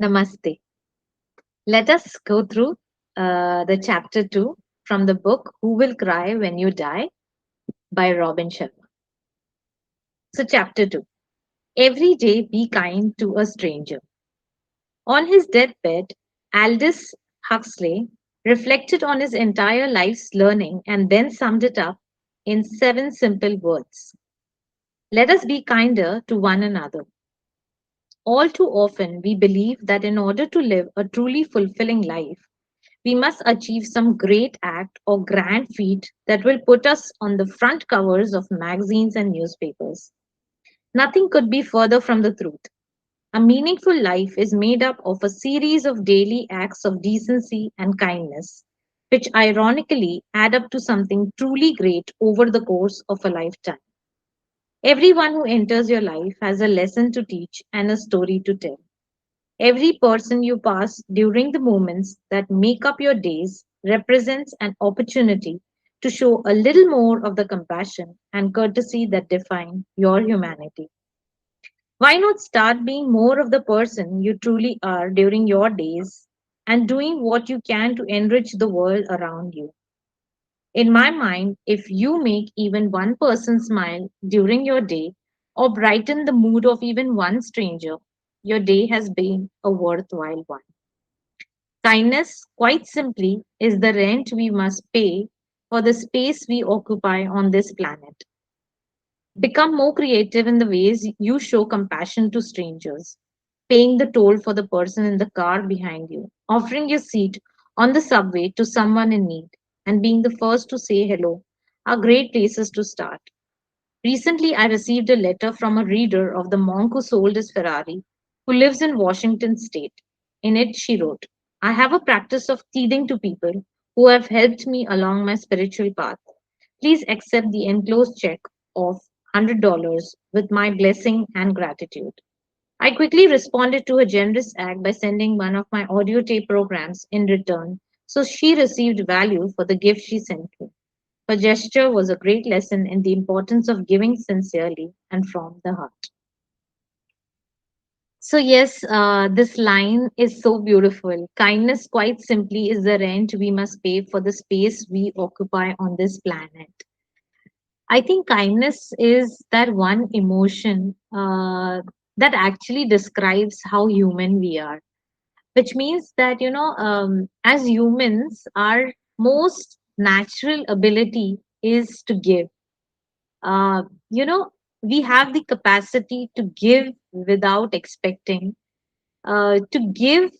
Namaste. Let us go through the chapter 2 from the book Who Will Cry When You Die by Robin Sharma. So, chapter 2. Every day be kind to a stranger. On his deathbed, Aldous Huxley reflected on his entire life's learning and then summed it up in seven simple words. Let us be kinder to one another. All too often, we believe that in order to live a truly fulfilling life, we must achieve some great act or grand feat that will put us on the front covers of magazines and newspapers. Nothing could be further from the truth. A meaningful life is made up of a series of daily acts of decency and kindness, which ironically add up to something truly great over the course of a lifetime. Everyone who enters your life has a lesson to teach and a story to tell. Every person you pass during the moments that make up your days represents an opportunity to show a little more of the compassion and courtesy that define your humanity. Why not start being more of the person you truly are during your days and doing what you can to enrich the world around you? In my mind, if you make even one person smile during your day or brighten the mood of even one stranger, your day has been a worthwhile one. Kindness, quite simply, is the rent we must pay for the space we occupy on this planet. Become more creative in the ways you show compassion to strangers, paying the toll for the person in the car behind you, offering your seat on the subway to someone in need, and being the first to say hello are great places to start. Recently, I received a letter from a reader of the monk who sold his Ferrari, who lives in Washington state. In it, she wrote, I have a practice of pleading to people who have helped me along my spiritual path. Please accept the enclosed check of $100 with my blessing and gratitude. I quickly responded to her generous act by sending one of my audio tape programs in return, so she received value for the gift she sent me. Her gesture was a great lesson in the importance of giving sincerely and from the heart. So, yes, this line is so beautiful. Kindness, quite simply, is the rent we must pay for the space we occupy on this planet. I think kindness is that one emotion that actually describes how human we are, which means that, as humans, our most natural ability is to give. uh, you know we have the capacity to give without expecting, to give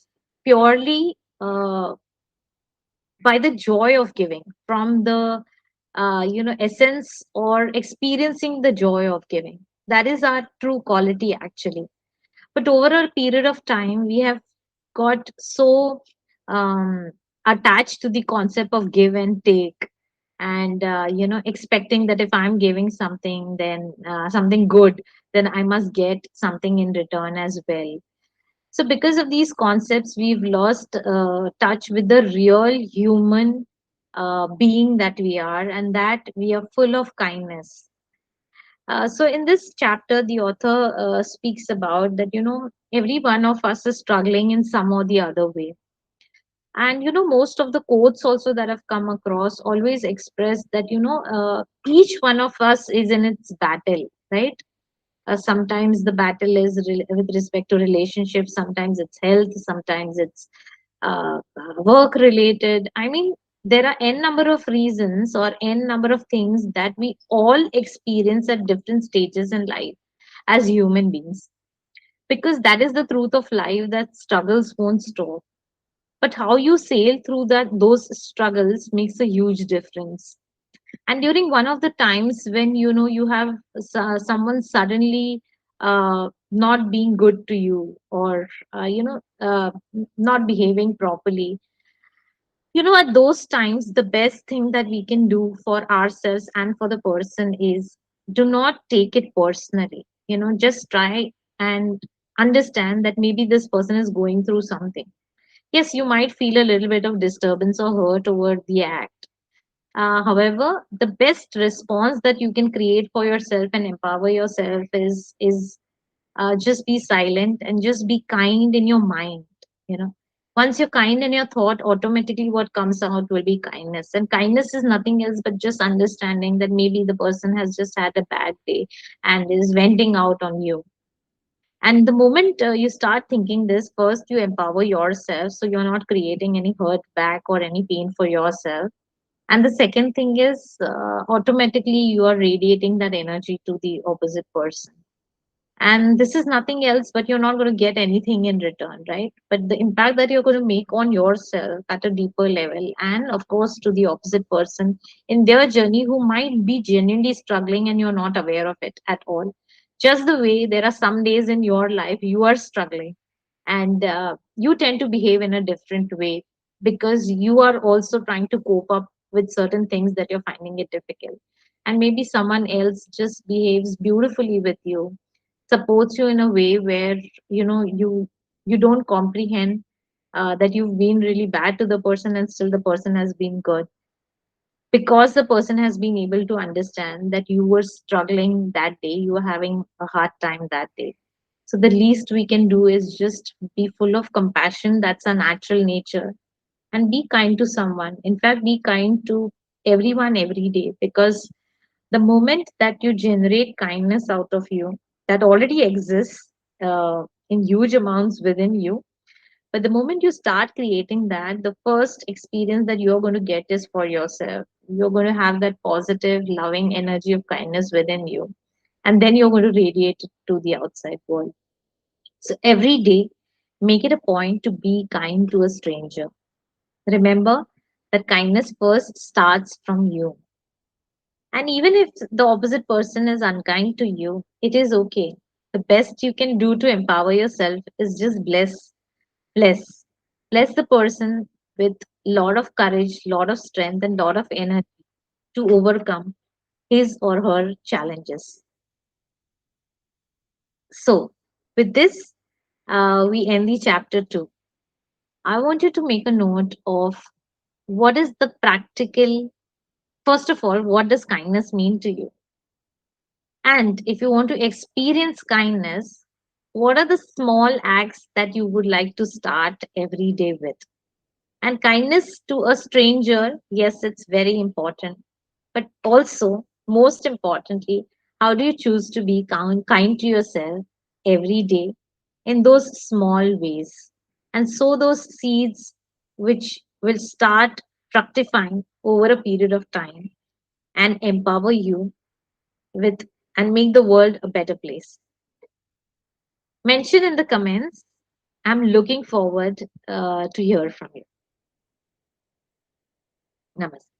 purely by the joy of giving, from the essence or experiencing the joy of giving. That is our true quality actually. But over a period of time we have got so um, attached to the concept of give and take, and expecting that if I'm giving something, then something good, then I must get something in return as well. So because of these concepts we've lost touch with the real human being that we are, and that we are full of kindness. So in this chapter the author speaks about that, every one of us is struggling in some or the other way. And most of the quotes also that I've come across always express that, each one of us is in its battle, right? Sometimes the battle is with respect to relationships, sometimes it's health, sometimes it's work related. I mean, there are n number of reasons or n number of things that we all experience at different stages in life as human beings, because that is the truth of life, that struggles won't stop. But how you sail through that those struggles makes a huge difference. And during one of the times when you have someone suddenly not being good to you, or not behaving properly, at those times the best thing that we can do for ourselves and for the person is, do not take it personally. Just try and understand that maybe this person is going through something. Yes, you might feel a little bit of disturbance or hurt over the act. However, the best response that you can create for yourself and empower yourself is just be silent and just be kind in your mind. You know, once you're kind in your thought, automatically what comes out will be kindness. And kindness is nothing else but just understanding that maybe the person has just had a bad day and is venting out on you. And the moment you start thinking this, first you empower yourself, so you're not creating any hurt back or any pain for yourself. And the second thing is, automatically you are radiating that energy to the opposite person. And this is nothing else, but you're not going to get anything in return, right? But the impact that you're going to make on yourself at a deeper level, and of course to the opposite person in their journey who might be genuinely struggling and you're not aware of it at all. Just the way there are some days in your life you are struggling, and you tend to behave in a different way because you are also trying to cope up with certain things that you're finding it difficult. And maybe someone else just behaves beautifully with you, supports you in a way where you don't comprehend that you've been really bad to the person and still the person has been good, because the person has been able to understand that you were struggling that day, you were having a hard time that day. So the least we can do is just be full of compassion. That's a natural nature. And be kind to someone. In fact, be kind to everyone every day, because the moment that you generate kindness out of you, that already exists in huge amounts within you, but the moment you start creating that, the first experience that you're going to get is for yourself. You're going to have that positive loving energy of kindness within you, and then you're going to radiate it to the outside world. So every day, make it a point to be kind to a stranger. Remember that kindness first starts from you. And even if the opposite person is unkind to you, it is okay. The best you can do to empower yourself is just bless, bless the person with lot of courage, lot of strength, and lot of energy to overcome his or her challenges. So, with this, we end the chapter 2. I want you to make a note of what is the practical. First of all, what does kindness mean to you? And if you want to experience kindness, what are the small acts that you would like to start every day with? And kindness to a stranger, yes, it's very important. But also, most importantly, how do you choose to be kind to yourself every day in those small ways? And sow those seeds which will start fructifying over a period of time and empower you with and make the world a better place. Mention in the comments. I'm looking forward to hear from you. Namaste.